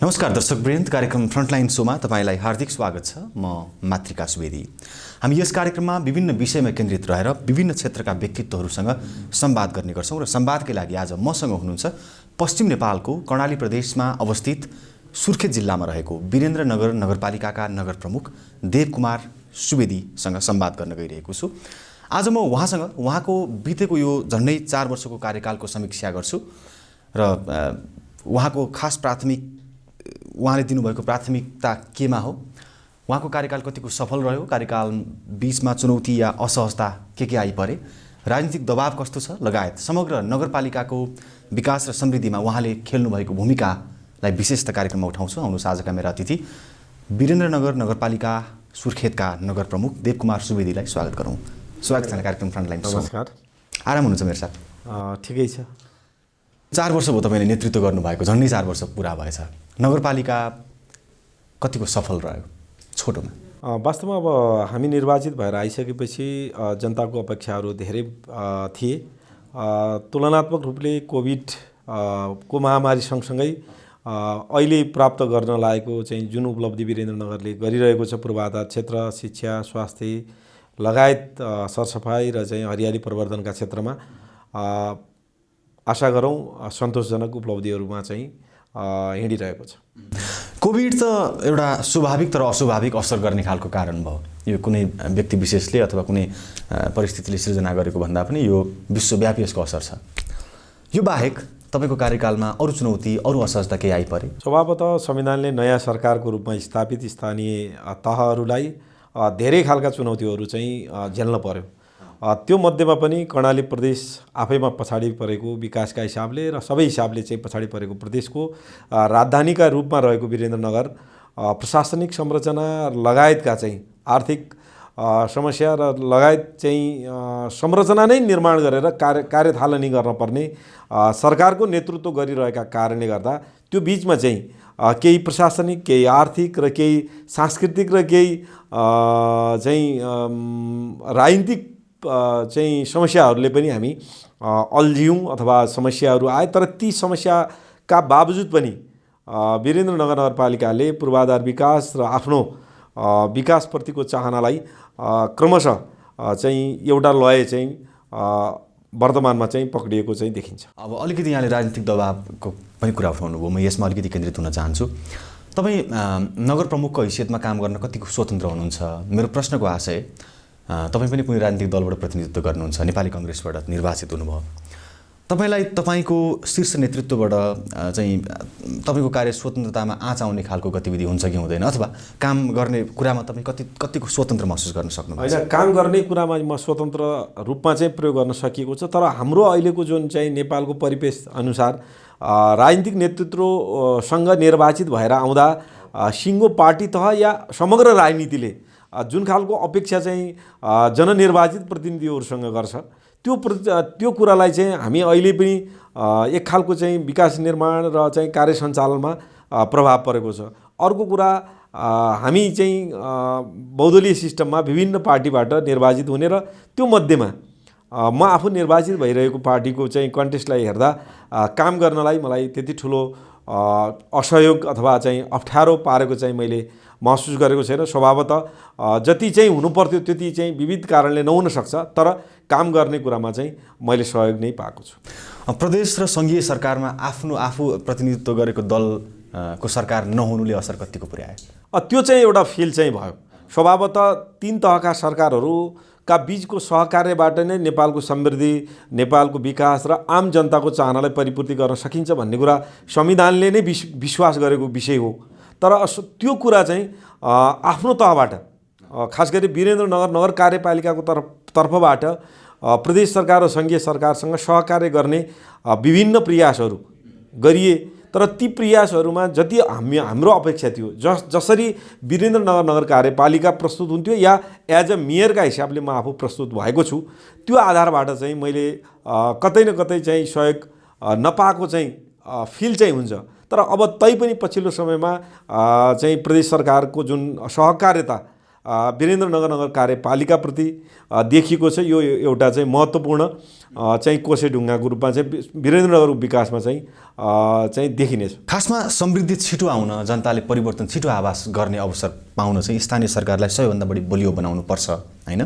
नमस्कार दर्शकवृन्द, कार्यक्रम फ्रन्टलाइन शोमा तपाईलाई हार्दिक स्वागत छ। म मातृका सुवेदी। हामी यस कार्यक्रममा विभिन्न विषयमा केन्द्रित रहेर विभिन्न क्षेत्रका व्यक्तित्वहरूसँग संवाद गर्ने गर्छौं र संवादकै लागि आज मसँग हुनुहुन्छ पश्चिम नेपालको कर्णाली प्रदेशमा अवस्थित सुर्खेत जिल्लामा रहेको वीरेन्द्रनगर नगरपालिकाका नगर प्रमुख देवकुमार सुवेदीसँग संवाद गर्न गइरहेको छु। आज म उहाँको बितेको यो झन्डै 4 वर्षको कार्यकालको समीक्षा गर्छु र उहाँको खास उहाँले दिनुभएको प्राथमिकता केमा हो, उहाँको कार्यकाल कतिको सफल रह्यो, कार्यकाल बीचमा चुनौती या असहजता के आइपरे, राजनीतिक दबाव कस्तो छ लगायत समग्र नगरपालिकाको विकास र समृद्धिमा उहाँले खेल्नुभएको भूमिकालाई विशेषतः कार्यक्रममा उठाउँछु। आउनुहोस् आजका मेरा अतिथि वीरेन्द्रनगर नगरपालिका सुर्खेतका नगर प्रमुख देवकुमार सुवेदीलाई स्वागत गरौँ। स्वागत छ कार्यक्रम फ्रन्टलाइन। नमस्कार। आराम हुनुहुन्छ मेरो साथ? ठिकै छ। 4 वर्ष भयो तपाईँले नेतृत्व गर्नुभएको, झन्डै 4 वर्ष पुरा भएछ। नगरपालिका कतिको सफल रह्यो छोटोमा? वास्तवमा अब हामी निर्वाचित भएर आइसकेपछि जनताको अपेक्षाहरू धेरै थिए। तुलनात्मक रूपले कोभिड को महामारी सँगसँगै अहिले प्राप्त गर्न लागेको चाहिँ जुन उपलब्धि वीरेन्द्रनगरले गरिरहेको छ, पूर्वाधार क्षेत्र, शिक्षा, स्वास्थ्य लगायत सरसफाइ र चाहिँ हरियाली प्रवर्धनका क्षेत्रमा आशा गरौँ सन्तोषजनक उपलब्धिहरूमा चाहिँ हिँडिरहेको छ। कोभिड त एउटा स्वाभाविक तर अस्वाभाविक असर गर्ने खालको कारण भयो। यो कुनै व्यक्ति विशेषले अथवा कुनै परिस्थितिले सृजना गरेको भन्दा पनि यो विश्वव्यापी यसको असर छ। यो बाहेक तपाईँको कार्यकालमा अरू चुनौती, अरू असहजता केही आइपरे? स्वभावतः संविधानले नयाँ सरकारको रूपमा स्थापित स्थानीय तहहरूलाई धेरै खालका चुनौतीहरू चाहिँ झेल्न पर्यो। त्यो मध्येमा पनि कर्णाली प्रदेश आफैमा पछाडि परेको विकासका हिसाबले र सबै हिसाबले चाहिँ पछाडि परेको प्रदेशको राजधानीका रूपमा रहेको वीरेन्द्रनगर प्रशासनिक संरचना लगायतका चाहिँ आर्थिक समस्या र लगायत चाहिँ संरचना नै निर्माण गरेर कार्यथालनी गर्न पर्ने सरकारको नेतृत्व गरिरहेका कारणले गर्दा त्यो बिचमा चाहिँ केही प्रशासनिक, केही आर्थिक र केही सांस्कृतिक र केही चाहिँ राजनीतिक चाहिँ समस्याहरूले पनि हामी अल्झियौँ अथवा समस्याहरू आए। तर ती समस्याका बावजुद पनि वीरेन्द्रनगर नगरपालिकाले पूर्वाधार विकास र आफ्नो विकासप्रतिको चाहनालाई क्रमशः चाहिँ एउटा लय चाहिँ वर्तमानमा चाहिँ पक्रिएको चाहिँ देखिन्छ। अब अलिकति यहाँले राजनीतिक दबावको पनि कुरा उठाउनु भयो, म यसमा अलिकति केन्द्रित हुन चाहन्छु। तपाईँ नगर प्रमुखको हैसियतमा काम गर्न कतिको स्वतन्त्र हुनुहुन्छ? मेरो प्रश्नको आशय, तपाईँ पनि कुनै राजनीतिक दलबाट प्रतिनिधित्व गर्नुहुन्छ, नेपाली काङ्ग्रेसबाट निर्वाचित हुनुभयो। तपाईँलाई तपाईँको शीर्ष नेतृत्वबाट चाहिँ तपाईँको कार्य स्वतन्त्रतामा आँच आउने खालको गतिविधि हुन्छ कि हुँदैन, अथवा काम गर्ने कुरामा तपाईँ कतिको स्वतन्त्र महसुस गर्न सक्नुहुन्छ? होइन, काम गर्ने कुरामा म स्वतन्त्र रूपमा चाहिँ प्रयोग गर्न सकिएको छ। तर हाम्रो अहिलेको जुन चाहिँ नेपालको परिवेश अनुसार राजनीतिक नेतृत्वसँग निर्वाचित भएर आउँदा सिङ्गो पार्टी तह या समग्र राजनीतिले जुन खालको अपेक्षा चाहिँ जननिर्वाचित प्रतिनिधिहरूसँग गर्छ, त्यो कुरालाई चाहिँ हामी अहिले पनि एक खालको चाहिँ विकास निर्माण र चाहिँ कार्य सञ्चालनमा प्रभाव परेको छ। अर्को कुरा, हामी चाहिँ बहुदलीय सिस्टममा विभिन्न पार्टीबाट निर्वाचित हुने र त्यो मध्येमा म आफू निर्वाचित भइरहेको पार्टीको चाहिँ कन्टेस्टलाई हेर्दा काम गर्नलाई मलाई त्यति ठुलो असहयोग अथवा चाहिँ अप्ठ्यारो पारेको चाहिँ मैले महसुस गरेको छैन। स्वभावतः जति चाहिँ हुनुपर्थ्यो त्यति चाहिँ विविध कारणले नहुन सक्छ, तर काम गर्ने कुरामा चाहिँ मैले सहयोग नै पाएको छु। प्रदेश र सङ्घीय सरकारमा आफू प्रतिनिधित्व गरेको दलको सरकार नहुनुले असर कतिको पुर्यायो? त्यो चाहिँ एउटा फिल चाहिँ भयो। स्वभावतः 3 तहका सरकारहरूका बिचको सहकार्यबाट नै नेपालको समृद्धि, नेपालको विकास र आम जनताको चाहनालाई परिपूर्ति गर्न सकिन्छ भन्ने कुरा संविधानले नै विश्वास गरेको विषय हो। तर त्यो कुरा चाहिँ आफ्नो तहबाट, खास गरी वीरेन्द्रनगर नगर कार्यपालिकाको तर्फबाट प्रदेश सरकार र सङ्घीय सरकारसँग सहकार्य गर्ने विभिन्न प्रयासहरू गरिए। तर ती प्रयासहरूमा जति हाम्रो अपेक्षा थियो, जसरी वीरेन्द्रनगर नगर कार्यपालिका प्रस्तुत हुन्थ्यो या एज अ मेयरका हिसाबले म आफू प्रस्तुत भएको छु, त्यो आधारबाट चाहिँ मैले कतै न कतै चाहिँ सहयोग नपाएको चाहिँ फिल चाहिँ हुन्छ। तर अब तैपनि पछिल्लो समयमा चाहिँ प्रदेश सरकारको जुन सहकार्यता वीरेन्द्रनगर नगर कार्यपालिकाप्रति देखिएको छ। यो एउटा चाहिँ महत्त्वपूर्ण चाहिँ कोसेढुङ्गाको रूपमा चाहिँ वीरेन्द्रनगरको विकासमा चाहिँ देखिनेछ। खासमा समृद्धि छिटो आउन, जनताले परिवर्तन छिटो आभास गर्ने अवसर पाउन चाहिँ स्थानीय सरकारलाई सबैभन्दा बढी बलियो बनाउनु पर्छ हैन।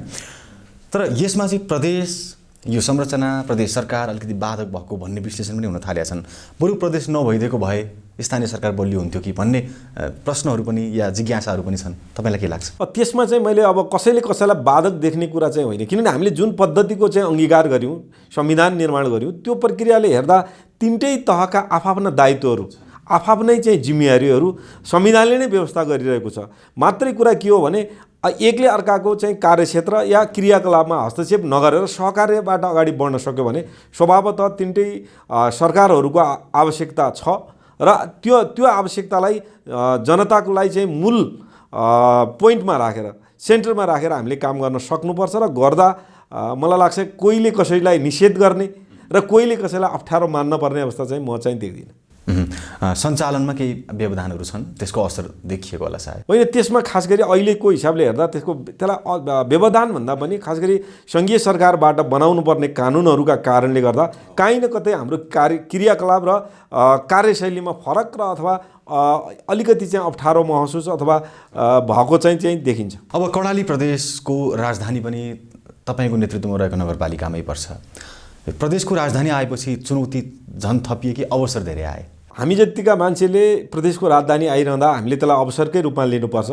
तर यसमा चाहिँ प्रदेश, यो संरचना, प्रदेश सरकार अलिकति बाधक भएको भन्ने विश्लेषण पनि हुन थालेका छन्। बरु प्रदेश नभइदिएको भए स्थानीय सरकार बलियो हुन्थ्यो कि भन्ने प्रश्नहरू पनि या जिज्ञासाहरू पनि छन्। तपाईँलाई के लाग्छ? त्यसमा चाहिँ मैले अब कसैले कसैलाई बाधक देख्ने कुरा चाहिँ होइन, किनभने हामीले जुन पद्धतिको चाहिँ अङ्गीकार गऱ्यौँ, संविधान निर्माण गऱ्यौँ, त्यो प्रक्रियाले हेर्दा तिनटै तहका आफ्ना दायित्वहरू, आफ्नै चाहिँ जिम्मेवारीहरू संविधानले नै व्यवस्था गरिरहेको छ। मात्रै कुरा के हो भने एकले अर्काको चाहिँ कार्यक्षेत्र या क्रियाकलापमा हस्तक्षेप नगरेर सहकार्यबाट अगाडि बढ्न सक्यो भने स्वभावतः तिनटै सरकारहरूको आवश्यकता छ र त्यो आवश्यकतालाई जनताको लागि चाहिँ मूल पोइन्टमा राखेर, सेन्टरमा राखेर हामीले काम गर्न सक्नुपर्छ। र गर्दा मलाई लाग्छ कोहीले कसैलाई निषेध गर्ने र कोहीले कसैलाई अप्ठ्यारो मान्न पर्ने अवस्था चाहिँ म चाहिँ देख्दिनँ। सञ्चालनमा केही व्यवधानहरू छन्, त्यसको असर देखिएको होला सायद। होइन, त्यसमा खास गरी अहिलेको हिसाबले हेर्दा त्यसलाई व्यवधान भन्दा पनि खास गरी सङ्घीय सरकारबाट बनाउनु पर्ने कानुनहरूका कारणले गर्दा काहीँ न कतै हाम्रो क्रियाकलाप र कार्यशैलीमा फरक र अथवा अलिकति चाहिँ अप्ठ्यारो महसुस अथवा भएको चाहिँ देखिन्छ। अब कर्णाली प्रदेशको राजधानी पनि तपाईँको नेतृत्वमा रहेको नगरपालिकामै पर्छ। प्रदेशको राजधानी आएपछि चुनौती झन् थपिए कि अवसर धेरै आए? हामी जतिका मान्छेले प्रदेशको राजधानी आइरहँदा हामीले त्यसलाई अवसरकै रूपमा लिनुपर्छ।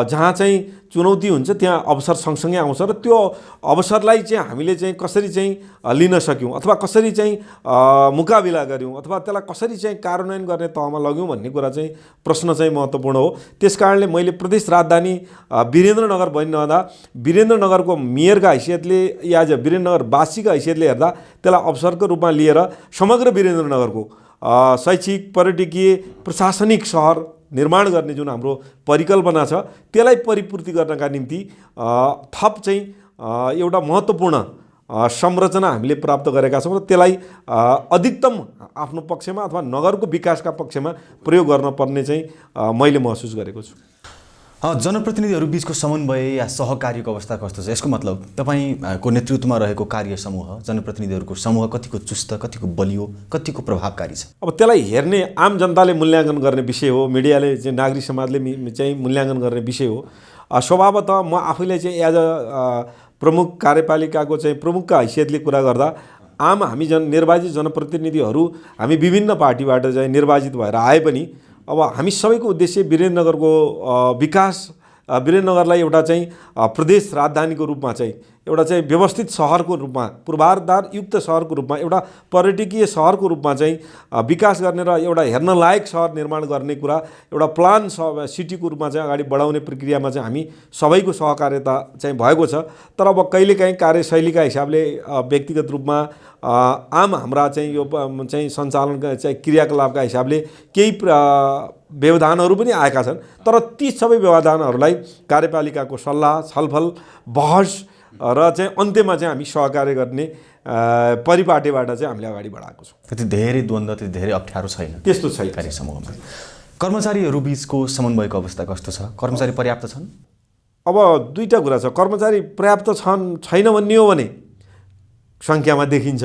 जहाँ चाहिँ चुनौती हुन्छ त्यहाँ अवसर सँगसँगै आउँछ र त्यो अवसरलाई चाहिँ हामीले चाहिँ कसरी चाहिँ लिन सक्यौँ अथवा कसरी चाहिँ मुकाबिला गऱ्यौँ अथवा त्यसलाई कसरी चाहिँ कार्यान्वयन गर्ने तहमा लग्यौँ भन्ने कुरा चाहिँ प्रश्न चाहिँ महत्त्वपूर्ण हो। त्यस कारणले मैले प्रदेश राजधानी वीरेन्द्रनगर बनिरहँदा वीरेन्द्रनगरको मेयरका हैसियतले या वीरेन्द्रनगरवासीका हैसियतले हेर्दा त्यसलाई अवसरको रूपमा लिएर समग्र वीरेन्द्रनगरको शैक्षिक, पर्यटकीय, प्रशासनिक सहर निर्माण गर्ने जुन हाम्रो परिकल्पना छ त्यसलाई परिपूर्ति गर्नका निम्ति थप चाहिँ एउटा महत्त्वपूर्ण संरचना हामीले प्राप्त गरेका छौँ र त्यसलाई अधिकतम आफ्नो पक्षमा अथवा नगरको विकासका पक्षमा प्रयोग गर्न पर्ने चाहिँ मैले महसुस गरेको छु। जनप्रतिनिधिहरू बीचको समन्वय या सहकार्यको अवस्था कस्तो छ? यसको मतलब तपाईँको नेतृत्वमा रहेको कार्य समूह, जनप्रतिनिधिहरूको समूह कतिको चुस्त, कतिको बलियो, कतिको प्रभावकारी छ? अब त्यसलाई हेर्ने आम जनताले मूल्याङ्कन गर्ने विषय हो, मिडियाले चाहिँ नागरिक समाजले चाहिँ मूल्याङ्कन गर्ने विषय हो। स्वभावतः म आफैले चाहिँ एज अ प्रमुख कार्यपालिकाको चाहिँ प्रमुखका हैसियतले कुरा गर्दा हामी निर्वाचित जनप्रतिनिधिहरू हामी विभिन्न पार्टीबाट चाहिँ निर्वाचित भएर आए पनि अब हामी सबैको उद्देश्य वीरेन्द्रनगरको विकास, वीरेन्द्रनगरलाई एउटा चाहिँ प्रदेश राजधानीको रूपमा चाहिँ एउटा चाहिँ व्यवस्थित सहरको रूपमा, पूर्वाधार युक्त सहरको रूपमा, एउटा पर्यटकीय सहरको रूपमा चाहिँ विकास गर्ने र एउटा हेर्न लायक सहर निर्माण गर्ने कुरा, एउटा प्लान सिटीको रूपमा चाहिँ अगाडि बढाउने प्रक्रियामा चाहिँ हामी सबैको सहकार्यता चाहिँ भएको छ। तर अब कहिलेकाहीँ कार्यशैलीका हिसाबले व्यक्तिगत रूपमा आम हाम्रा चाहिँ यो चाहिँ सञ्चालनका चाहिँ क्रियाकलापका हिसाबले केही व्यवधानहरू पनि आएका छन्। तर ती सबै व्यवधानहरूलाई कार्यपालिकाको सल्लाह, छलफल, बहस र चाहिँ अन्त्यमा चाहिँ हामी सहकार्य गर्ने परिपाटीबाट चाहिँ हामीले अगाडि बढाएको छौँ। त्यति धेरै द्वन्द्व, त्यति धेरै अप्ठ्यारो छैन, त्यस्तो छैन कार्य समूहमा। कर्मचारीहरू बीचको समन्वयको अवस्था कस्तो छ? कर्मचारी पर्याप्त छन्? अब दुईवटा कुरा छ। कर्मचारी पर्याप्त छन् छैन भन्ने हो भने सङ्ख्यामा देखिन्छ।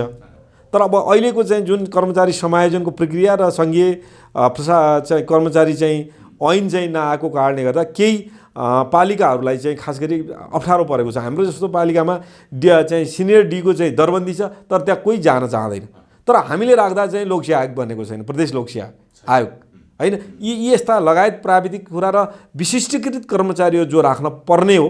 तर अब अहिलेको चाहिँ जुन कर्मचारी समायोजनको प्रक्रिया र सङ्घीय चाहिँ कर्मचारी चाहिँ ऐन चाहिँ नआएको कारणले गर्दा केही पालिकाहरूलाई चाहिँ खास गरी अप्ठ्यारो परेको छ। हाम्रो जस्तो पालिकामा चाहिँ सिनियर डीको चाहिँ दरबन्दी छ, तर त्यहाँ कोही जान चाहँदैन। तर हामीले राख्दा चाहिँ लोकसेवा आयोग बनेको छैन, प्रदेश लोकसेवा आयोग होइन। यी यस्ता लगायत प्राविधिक कुरा र विशिष्टीकृत कर्मचारीहरू जो राख्न पर्ने हो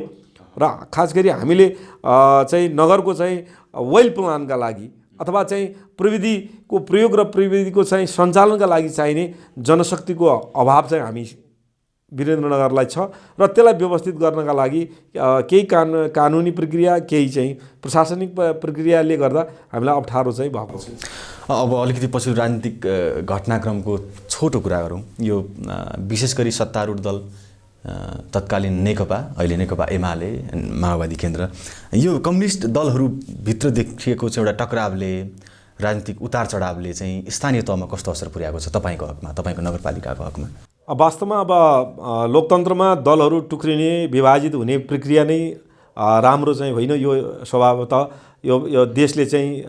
र खास गरी हामीले चाहिँ नगरको चाहिँ वेल प्लानका लागि अथवा चाहिँ प्रविधिको प्रयोग र प्रविधिको चाहिँ सञ्चालनका लागि चाहिने जनशक्तिको अभाव चाहिँ हामी वीरेन्द्रनगरलाई छ र त्यसलाई व्यवस्थित गर्नका लागि केही कानुनी प्रक्रिया, केही चाहिँ प्रशासनिक प्रक्रियाले गर्दा हामीलाई अप्ठ्यारो चाहिँ भएको छ। अब अलिकति पछि राजनीतिक घटनाक्रमको छोटो कुरा गरौँ। यो विशेष गरी सत्तारूढ दल तत्कालीन नेकपा, अहिले नेकपा एमाले, माओवादी केन्द्र, यो कम्युनिस्ट दलहरूभित्र देखिएको चाहिँ एउटा टकरावले, राजनीतिक उतार चढावले चाहिँ स्थानीय तहमा कस्तो असर पुर्याएको छ तपाईँको हकमा, तपाईँको नगरपालिकाको हकमा? वास्तवमा अब लोकतन्त्रमा दलहरू टुक्रिने विभाजित हुने प्रक्रिया नै राम्रो चाहिँ होइन। यो स्वभावतः यो देशले चाहिँ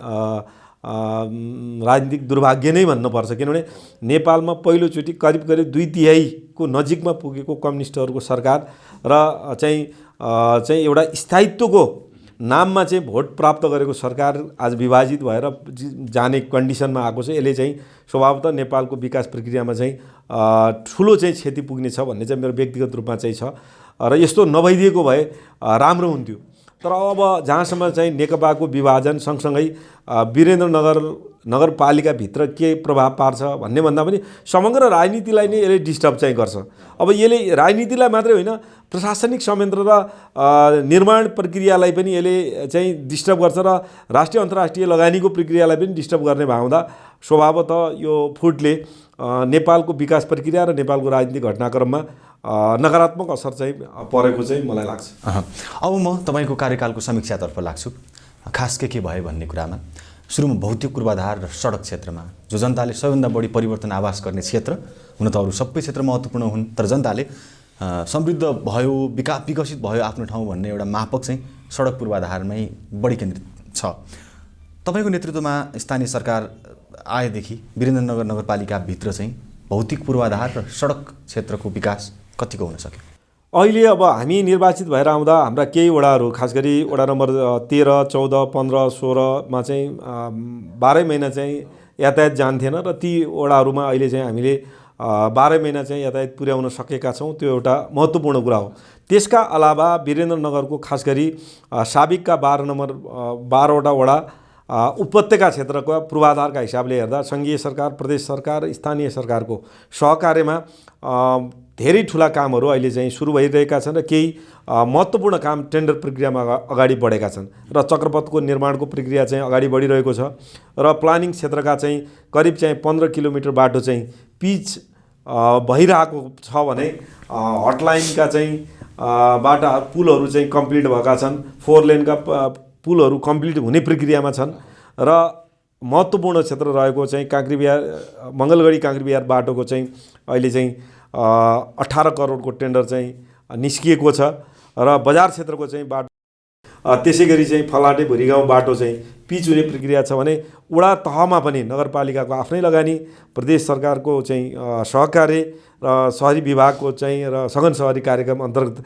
राजनीतिक दुर्भाग्य नै भन्नुपर्छ। किनभने नेपालमा पहिलोचोटि करिब 2/3 नजिकमा पुगेको कम्युनिस्टहरूको सरकार र चाहिँ एउटा स्थायित्वको नाममा चाहिँ भोट प्राप्त गरेको सरकार आज विभाजित भएर जाने कन्डिसनमा आएको छ। यसले चाहिँ स्वभावतः नेपालको विकास प्रक्रियामा चाहिँ ठुलो चाहिँ क्षति पुग्नेछ भन्ने चाहिँ मेरो व्यक्तिगत रूपमा चाहिँ छ र यस्तो नभइदिएको भए राम्रो हुन्थ्यो। तर अब जहाँसम्म चाहिँ नेकपाको विभाजन सँगसँगै वीरेन्द्रनगर नगरपालिकाभित्र के प्रभाव पार्छ भन्ने भन्दा पनि समग्र राजनीतिलाई नै यसले डिस्टर्ब चाहिँ गर्छ। अब यसले राजनीतिलाई मात्रै होइन, प्रशासनिक संयन्त्र र निर्माण प्रक्रियालाई पनि यसले चाहिँ डिस्टर्ब गर्छ र राष्ट्रिय अन्तर्राष्ट्रिय लगानीको प्रक्रियालाई पनि डिस्टर्ब गर्ने भए हुँदा स्वभावतः यो फुटले नेपालको विकास प्रक्रिया र नेपालको राजनीतिक घटनाक्रममा नकारात्मक असर चाहिँ परेको चाहिँ मलाई लाग्छ। अब म तपाईँको कार्यकालको समीक्षातर्फ लाग्छु। खास के भयो भन्ने कुरामा सुरुमा भौतिक पूर्वाधार र सडक क्षेत्रमा जो जनताले सबैभन्दा बढी परिवर्तन आभास गर्ने क्षेत्र हुन त अरू सबै क्षेत्र महत्त्वपूर्ण हुन्, तर जनताले समृद्ध भयो, विकसित भयो आफ्नो ठाउँ भन्ने एउटा मापक चाहिँ सडक पूर्वाधारमै बढी केन्द्रित छ। तपाईँको नेतृत्वमा स्थानीय सरकार आएदेखि वीरेन्द्रनगर नगरपालिकाभित्र चाहिँ भौतिक पूर्वाधार र सडक क्षेत्रको विकास कतिको हुन सक्यो? अहिले अब हामी निर्वाचित भएर आउँदा हाम्रा केही वडाहरू, खास गरी वडा नम्बर 13, 14, 15, 16मा चाहिँ 12 महिना चाहिँ यातायात जान्थेन र ती वडाहरूमा अहिले चाहिँ हामीले 12 महिना चाहिँ यातायात पुर्याउन सकेका छौँ। त्यो एउटा महत्त्वपूर्ण कुरा हो। त्यसका अलावा वीरेन्द्रनगरको खास गरी साबिकका 12वटा वडा उपत्यका क्षेत्रको पूर्वाधारका हिसाबले हेर्दा सङ्घीय सरकार, प्रदेश सरकार, स्थानीय सरकारको सहकार्यमा धेरै ठुला कामहरू अहिले चाहिँ सुरु भइरहेका छन् र केही महत्त्वपूर्ण काम टेन्डर प्रक्रियामा अगाडि बढेका छन् र चक्रपथको निर्माणको प्रक्रिया चाहिँ अगाडि बढिरहेको छ र प्लानिङ क्षेत्रका चाहिँ करिब चाहिँ 15 किलोमिटर बाटो चाहिँ पिच भइरहेको छ भने हटलाइनका चाहिँ बाटा पुलहरू चाहिँ कम्प्लिट भएका छन्। 4 लेनका पुलहरू कम्प्लिट हुने प्रक्रियामा छन् र महत्त्वपूर्ण क्षेत्र रहेको चाहिँ काँक्रीबिहार मङ्गलगढी काँक्रीबिहार बाटोको चाहिँ अहिले चाहिँ 18 करोडको टेन्डर चाहिँ निस्किएको छ र बजार क्षेत्रको चाहिँ बाटो त्यसै गरी चाहिँ फलाटे भुरीगाउँ बाटो चाहिँ पिच हुने प्रक्रिया छ भने वडा तहमा पनि नगरपालिकाको आफ्नै लगानी, प्रदेश सरकारको चाहिँ सहकार्य र सहरी विभागको चाहिँ र सघन सहरी कार्यक्रम अन्तर्गत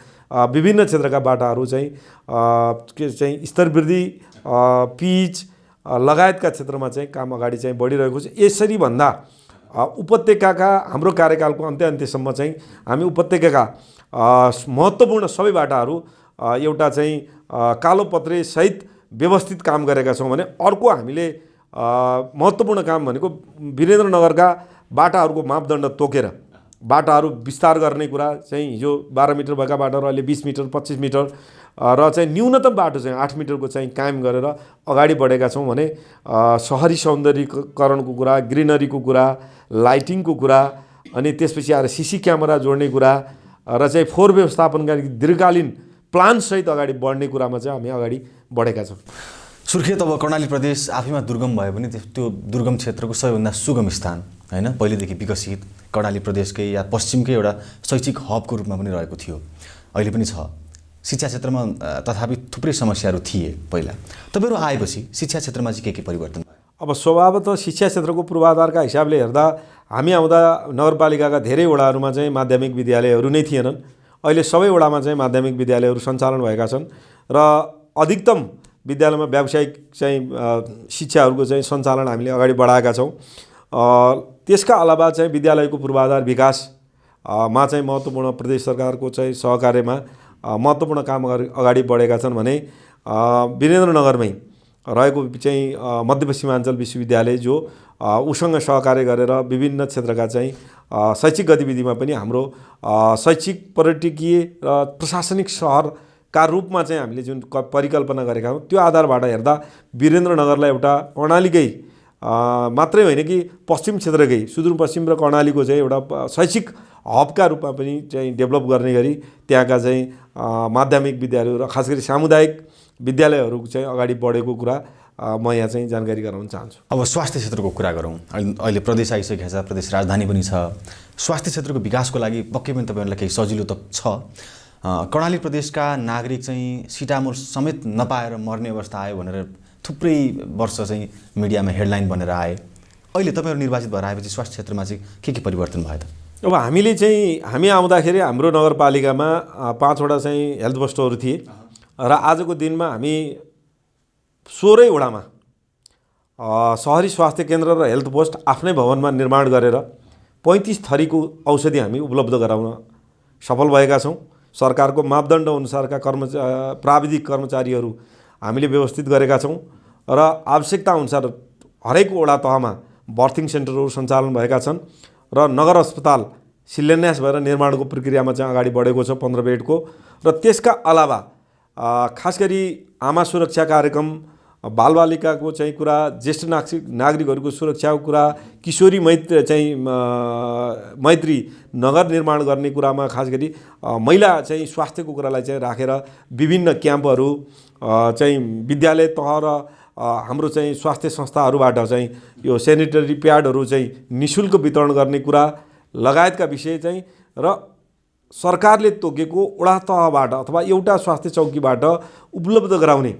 विभिन्न क्षेत्रका बाटाहरू चाहिँ स्तर वृद्धि, पिच लगायतका क्षेत्रमा चाहिँ काम अगाडि चाहिँ बढिरहेको छ। यसरी भन्दा उपत्यकाका हाम्रो कार्यकालको अन्त्यसम्म चाहिँ हामी उपत्यकाका महत्त्वपूर्ण सबै बाटाहरू एउटा चाहिँ कालोपत्रे सहित व्यवस्थित काम गरेका छौँ भने अर्को हामीले महत्त्वपूर्ण काम भनेको वीरेन्द्रनगरका बाटाहरूको मापदण्ड तोकेर बाटाहरू विस्तार गर्ने कुरा चाहिँ हिजो 12 मिटर भएका बाटाहरू अहिले 20 मिटर, 25 मिटर र चाहिँ न्यूनतम बाटो चाहिँ 8 मिटरको चाहिँ कायम गरेर अगाडि बढेका छौँ भने सहरी सौन्दर्यीकरणको कुरा, ग्रिनरीको कुरा, लाइटिङको कुरा, अनि त्यसपछि आएर सीसी क्यामेरा जोड्ने कुरा र चाहिँ फोहोर व्यवस्थापनका दीर्घकालीन प्लानसहित अगाडि बढ्ने कुरामा चाहिँ हामी अगाडि बढेका छौँ। सुर्खेत अब कर्णाली प्रदेश आफैमा दुर्गम भए पनि त्यो दुर्गम क्षेत्रको सबैभन्दा सुगम स्थान होइन, पहिलेदेखि विकसित कर्णाली प्रदेशकै या पश्चिमकै एउटा शैक्षिक हबको रूपमा पनि रहेको थियो, अहिले पनि छ। शिक्षा क्षेत्रमा तथापि थुप्रै समस्याहरू थिए पहिला। तपाईँहरू आएपछि शिक्षा क्षेत्रमा चाहिँ के परिवर्तन भयो? अब स्वभावतः शिक्षा क्षेत्रको पूर्वाधारका हिसाबले हेर्दा हामी आउँदा नगरपालिकाका धेरै वडाहरूमा चाहिँ माध्यमिक विद्यालयहरू नै थिएनन्। अहिले सबै वडामा चाहिँ माध्यमिक विद्यालयहरू सञ्चालन भएका छन् र अधिकतम विद्यालयमा व्यावसायिक चाहिँ शिक्षाहरूको चाहिँ सञ्चालन हामीले अगाडि बढाएका छौँ। त्यसका अलावा चाहिँ विद्यालयको पूर्वाधार विकासमा चाहिँ महत्त्वपूर्ण प्रदेश सरकारको चाहिँ सहकार्यमा महत्त्वपूर्ण काम अगाडि बढेका छन् भने वीरेन्द्रनगरमै रहेको चाहिँ मध्यपश्चिमाञ्चल विश्वविद्यालय जो उसँग सहकार्य गरेर विभिन्न क्षेत्रका चाहिँ शैक्षिक गतिविधिमा पनि हाम्रो शैक्षिक, पर्यटकीय र प्रशासनिक सहरका रूपमा चाहिँ हामीले जुन परिकल्पना गरेका हौँ त्यो आधारबाट हेर्दा वीरेन्द्रनगरलाई एउटा कर्णालीकै मात्रै होइन कि पश्चिम क्षेत्रकै सुदूरपश्चिम र कर्णालीको चाहिँ एउटा शैक्षिक हबका रूपमा पनि चाहिँ डेभलप गर्ने गरी त्यहाँका चाहिँ माध्यमिक विद्यालयहरू र खास गरी सामुदायिक विद्यालयहरू चाहिँ अगाडि बढेको कुरा म यहाँ चाहिँ जानकारी गराउन चाहन्छु। अब स्वास्थ्य क्षेत्रको कुरा गरौँ। अहिले प्रदेश आइसकेको छ, प्रदेश राजधानी पनि छ। स्वास्थ्य क्षेत्रको विकासको लागि पक्कै पनि तपाईँहरूलाई केही सजिलो त छ। कर्णाली प्रदेशका नागरिक चाहिँ सिटामोर समेत नपाएर मर्ने अवस्था आयो भनेर थुप्रै वर्ष चाहिँ मिडियामा हेडलाइन बनेर आए। अहिले तपाईँहरू निर्वाचित भएर आएपछि स्वास्थ्य क्षेत्रमा चाहिँ के परिवर्तन भयो त? अब हामी आउँदाखेरि हाम्रो नगरपालिकामा 5वटा चाहिँ हेल्थ पोस्टहरू थिए र आजको दिनमा हामी 16 वडामा सहरी स्वास्थ्य केन्द्र र हेल्थ पोस्ट आफ्नै भवनमा निर्माण गरेर 35 थरीको औषधि हामी उपलब्ध गराउन सफल भएका छौँ। सरकारको मापदण्ड अनुसारका प्राविधिक कर्मचारीहरू हामीले व्यवस्थित गरेका छौँ र आवश्यकता अनुसार हरेक वडा तहमा बर्थिङ सेन्टरहरू सञ्चालन भएका छन् र नगर अस्पताल शिलान्यास भएर निर्माणको प्रक्रियामा चाहिँ अगाडि बढेको छ 15 बेडको। र त्यसका अलावा खास गरी आमा सुरक्षा कार्यक्रम, बालबालिकाको चाहिँ कुरा, ज्येष्ठ नागरिकहरूको सुरक्षाको कुरा, किशोरी मैत्री नगर निर्माण गर्ने कुरामा खास गरी महिला चाहिँ स्वास्थ्यको कुरालाई चाहिँ राखेर विभिन्न क्याम्पहरू चाहिँ विद्यालय तह र हाम्रो चाहिँ स्वास्थ्य संस्थाहरूबाट चाहिँ यो सेनिटरी प्याडहरू चाहिँ निःशुल्क वितरण गर्ने कुरा लगायतका विषय चाहिँ र सरकारले तोकेको वडा तहबाट अथवा एउटा स्वास्थ्य चौकीबाट उपलब्ध गराउने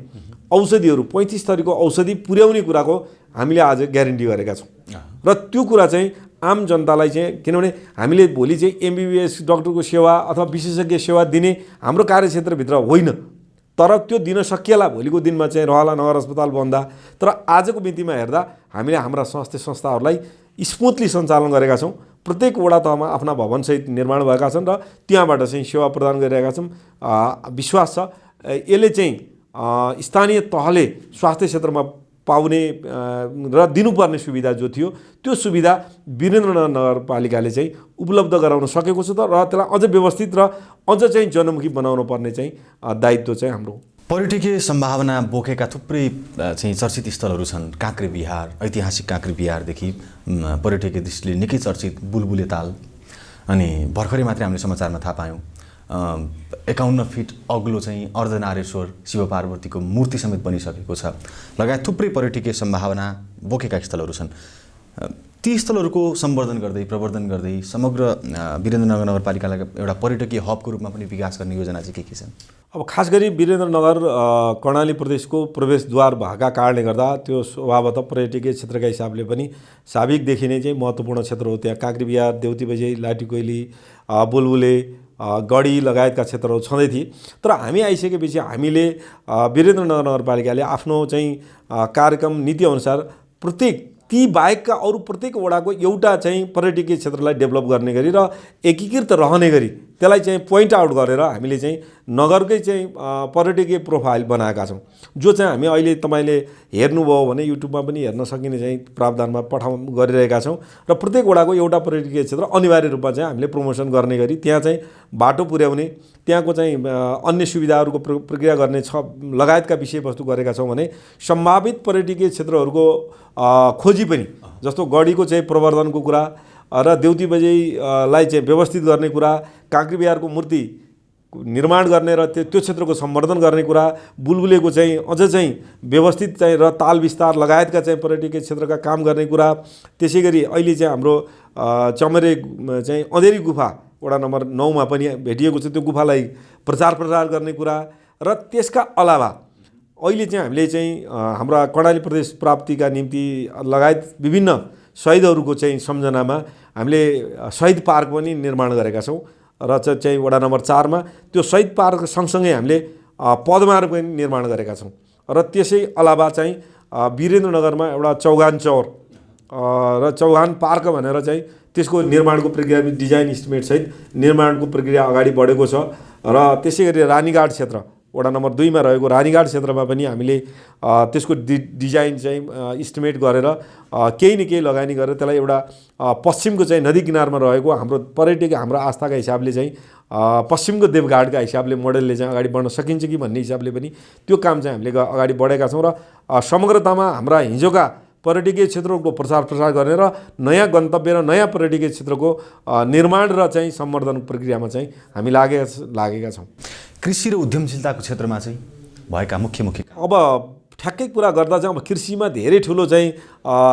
औषधिहरू 35 थरीको औषधि पुर्याउने कुराको हामीले आज ग्यारेन्टी गरेका छौँ। र त्यो कुरा चाहिँ आम जनतालाई चाहिँ, किनभने हामीले भोलि चाहिँ MBBS डाक्टरको सेवा अथवा विशेषज्ञ सेवा दिने हाम्रो कार्यक्षेत्रभित्र होइन, तर त्यो दिन सकिएला भोलिको दिनमा चाहिँ रहला नगर अस्पताल बन्दा। तर आजको मितिमा हेर्दा हामीले हाम्रा स्वास्थ्य संस्थाहरूलाई स्मुथली सञ्चालन गरेका छौँ। प्रत्येक वडा तहमा आफ्ना भवनसहित निर्माण भएका छन् र त्यहाँबाट चाहिँ सेवा प्रदान गरिरहेका छौँ। विश्वास छ यसले चाहिँ स्थानीय तहले स्वास्थ्य क्षेत्रमा पाउने र दिनुपर्ने सुविधा जो थियो त्यो सुविधा वीरेन्द्रनगर नगरपालिकाले चाहिँ उपलब्ध गराउन सकेको छ र त्यसलाई अझ व्यवस्थित र अझ चाहिँ जनमुखी बनाउनु पर्ने चाहिँ दायित्व चाहिँ हाम्रो। पर्यटकीय सम्भावना बोकेका थुप्रै चाहिँ चर्चित स्थलहरू छन्। काँक्रे बिहार, ऐतिहासिक काँक्रे बिहारदेखि पर्यटकीय दृष्टिले निकै चर्चित बुलबुले ताल, अनि भर्खरै मात्रै हामीले समाचारमा थाहा पायौँ 51 फिट अग्लो चाहिँ अर्धनारेश्वर शिव पार्वतीको मूर्ति समेत बनिसकेको छ, लगायत थुप्रै पर्यटकीय सम्भावना बोकेका स्थलहरू छन्। ती स्थलहरूको सम्वर्धन गर्दै प्रवर्धन गर्दै समग्र वीरेन्द्रनगर नगरपालिकालाई एउटा पर्यटकीय हबको रूपमा पनि विकास गर्ने योजना चाहिँ के छन्? अब खास गरी वीरेन्द्रनगर कर्णाली प्रदेशको प्रवेशद्वार भएका कारणले गर्दा त्यो स्वभावतः पर्यटकीय क्षेत्रका हिसाबले पनि साबिकदेखि नै चाहिँ महत्त्वपूर्ण क्षेत्र हो। त्यहाँ काँक्रे बिहार, देउती बजे, लाटीकोइली, बुलबुले, गढी लगायतका क्षेत्रहरू छँदै थिए। तर हामी आइसकेपछि हामीले वीरेन्द्रनगर नगरपालिकाले आफ्नो चाहिँ कार्यक्रम नीतिअनुसार प्रत्येक ती बाहेकका अरू प्रत्येक वडाको एउटा चाहिँ पर्यटकीय क्षेत्रलाई डेभलप गर्ने गरी र एकीकृत रहने गरी त्यसलाई चाहिँ पोइन्ट आउट गरेर हामीले चाहिँ नगरकै चाहिँ पर्यटकीय प्रोफाइल बनाएका छौँ, जो चाहिँ हामी अहिले तपाईँले हेर्नुभयो भने युट्युबमा पनि हेर्न सकिने चाहिँ प्रावधानमा गरिरहेका छौँ। र प्रत्येक वडाको एउटा पर्यटकीय क्षेत्र अनिवार्य रूपमा चाहिँ हामीले प्रमोसन गर्ने गरी त्यहाँ चाहिँ बाटो पुर्याउने, त्यहाँको चाहिँ अन्य सुविधाहरूको प्रक्रिया गर्ने लगायतका विषयवस्तु गरेका छौँ। भने सम्भावित पर्यटकीय क्षेत्रहरूको खोजी पनि, जस्तो गढीको चाहिँ प्रवर्धनको कुरा र देउती बजेलाई चाहिँ व्यवस्थित गर्ने कुरा, काँक्रे बिहारको मूर्ति निर्माण गर्ने र त्यो क्षेत्रको सम्वर्धन गर्ने कुरा, बुलबुलेको चाहिँ अझ चाहिँ व्यवस्थित चाहिँ र ताल विस्तार लगायतका चाहिँ पर्यटकीय क्षेत्रका काम गर्ने कुरा। त्यसै गरी अहिले चाहिँ हाम्रो चमरे चाहिँ अँधेरी गुफा वडा नम्बर 9 मा पनि भेटिएको छ, त्यो गुफालाई प्रचार गर्ने कुरा। र त्यसका अलावा अहिले चाहिँ हामीले चाहिँ हाम्रा कर्णाली प्रदेश प्राप्तिका निम्ति लगायत विभिन्न शहीदहरूको चाहिँ सम्झनामा हामीले शहीद पार्क पनि निर्माण गरेका छौँ र चाहिँ वडा नम्बर 4 मा त्यो शहीद पार्क सँगसँगै हामीले पदमार्ग पनि निर्माण गरेका छौँ। र त्यसै अलावा चाहिँ वीरेन्द्रनगरमा एउटा चौगान चौर र चौहान पार्क भनेर चाहिँ त्यसको निर्माणको प्रक्रिया डिजाइन इस्टिमेटसहित निर्माणको प्रक्रिया अगाडि बढेको छ। र त्यसै गरी रानीघाट क्षेत्र वडा नम्बर 2 मा रहेको रानीघाट क्षेत्रमा पनि हामीले त्यसको डिजाइन चाहिँ इस्टिमेट गरेर केही न केही लगानी गरेर त्यसलाई एउटा पश्चिमको चाहिँ नदी किनारमा रहेको हाम्रो पर्यटकीय हाम्रो आस्थाका हिसाबले चाहिँ पश्चिमको देवघाटका हिसाबले मोडलले चाहिँ अगाडि बढ्न सकिन्छ कि भन्ने हिसाबले पनि त्यो काम चाहिँ हामीले अगाडि बढेका छौँ। र समग्रतामा हाम्रा हिजोका पर्यटकीय क्षेत्रको प्रसार गर्ने र नयाँ गन्तव्य र नयाँ पर्यटकीय क्षेत्रको निर्माण र चाहिँ सम्वर्धन प्रक्रियामा चाहिँ हामी लागेका छौँ। कृषि र उद्यमशीलताको क्षेत्रमा चाहिँ भएका मुख्य अब ठ्याक्कै कुरा गर्दा चाहिँ अब कृषिमा धेरै ठुलो चाहिँ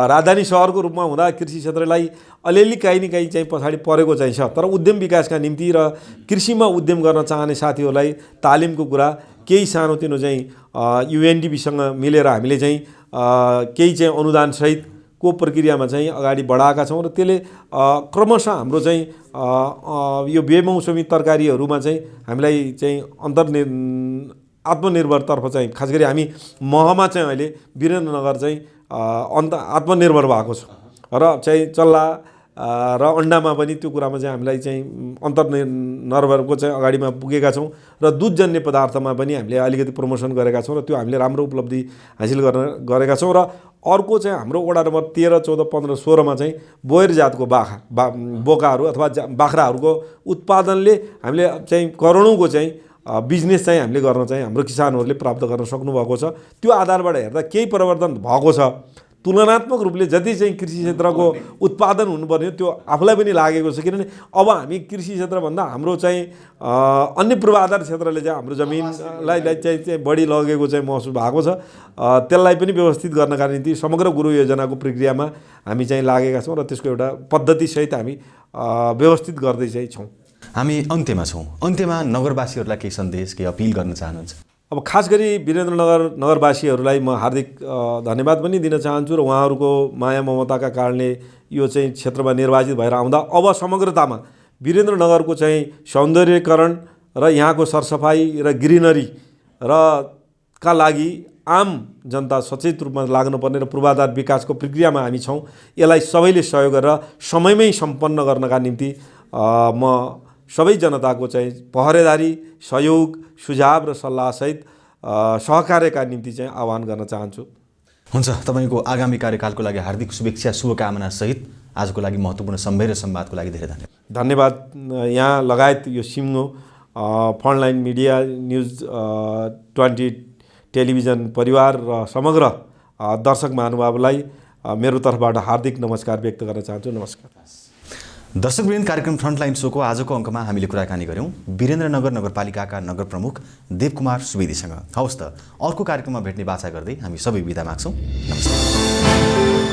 राजधानी सहरको रूपमा हुँदा कृषि क्षेत्रलाई अलिअलि काहीँ न काहीँ चाहिँ पछाडि परेको चाहिँ छ। तर उद्यम विकासका निम्ति र कृषिमा उद्यम गर्न चाहने साथीहरूलाई तालिमको कुरा केही सानोतिनो चाहिँ UNDP-सँग मिलेर हामीले चाहिँ केही चाहिँ अनुदानसहितको प्रक्रियामा चाहिँ अगाडि बढाएका छौँ र त्यसले क्रमशः हाम्रो चाहिँ यो बेमौसमी तरकारीहरूमा चाहिँ हामीलाई चाहिँ आत्मनिर्भरतर्फ चाहिँ खास गरी हामी महमा चाहिँ अहिले वीरेन्द्रनगर चाहिँ आत्मनिर्भर भएको छ र चाहिँ चल्ला र अन्डामा पनि त्यो कुरामा चाहिँ हामीलाई चाहिँ निर्भरको चाहिँ अगाडिमा पुगेका छौँ र दुधजन्य पदार्थमा पनि हामीले अलिकति प्रमोसन गरेका छौँ र त्यो हामीले राम्रो उपलब्धि हासिल गरेका छौँ। र अर्को चाहिँ हाम्रो वडा नम्बर 13, 14, 15, 16मा चाहिँ बोयर जातको बोकाहरू अथवा बाख्राहरूको उत्पादनले हामीले चाहिँ करोडौँको चाहिँ बिजनेस चाहिँ हामीले गर्न चाहिँ हाम्रो किसानहरूले प्राप्त गर्न सक्नुभएको छ। त्यो आधारबाट हेर्दा केही परिवर्तन भएको छ। तुलनात्मक रूपले जति चाहिँ कृषि क्षेत्रको उत्पादन हुनुपर्ने त्यो आफूलाई पनि लागेको छ। किनभने अब हामी कृषि क्षेत्रभन्दा हाम्रो चाहिँ अन्य पूर्वाधार क्षेत्रले चाहिँ हाम्रो जमिनलाई चाहिँ बढी लगेको चाहिँ महसुस भएको छ। त्यसलाई पनि व्यवस्थित गर्नका निम्ति समग्र गुरु योजनाको प्रक्रियामा हामी चाहिँ लागेका छौँ र त्यसको एउटा पद्धतिसहित हामी व्यवस्थित गर्दै चाहिँ छौँ। हामी अन्त्यमा छौँ। अन्त्यमा नगरवासीहरूलाई केही सन्देश, केही अपिल गर्न चाहनुहुन्छ? अब खास गरी वीरेन्द्रनगर नगरवासीहरूलाई म हार्दिक धन्यवाद पनि दिन चाहन्छु र उहाँहरूको माया ममताका कारणले यो चाहिँ क्षेत्रमा निर्वाचित भएर आउँदा अब समग्रतामा वीरेन्द्रनगरको चाहिँ सौन्दर्यकरण र यहाँको सरसफाइ र ग्रिनरी र का लागि आम जनता सचेत रूपमा लाग्नुपर्ने र पूर्वाधार विकासको प्रक्रियामा हामी छौँ। यसलाई सबैले सहयोग गरेर समयमै सम्पन्न गर्नका निम्ति म सबै जनताको चाहिँ पहरेदारी, सहयोग, सुझाव र सल्लाहसहित सहकार्यका निम्ति चाहिँ आह्वान गर्न चाहन्छु। हुन्छ, तपाईँको आगामी कार्यकालको लागि हार्दिक शुभेच्छा, शुभकामना सहित आजको लागि महत्त्वपूर्ण सम्वेर संवादको लागि धेरै धन्यवाद। यहाँ लगायत यो सिङ्गो फ्रन्टलाइन मिडिया, न्युज 20 टेलिभिजन परिवार र समग्र दर्शक महानुभावलाई मेरो तर्फबाट हार्दिक नमस्कार व्यक्त गर्न चाहन्छु। नमस्कार। दर्शकवृन्द, कार्यक्रम फ्रन्टलाइन सोको आजको अङ्कमा हामीले कुराकानी गऱ्यौँ वीरेन्द्रनगर नगरपालिकाका नगर प्रमुख देवकुमार सुवेदीसँग। हवस् त, अर्को कार्यक्रममा भेट्ने बाचा गर्दै हामी सबै बिदा माग्छौँ। नमस्कार।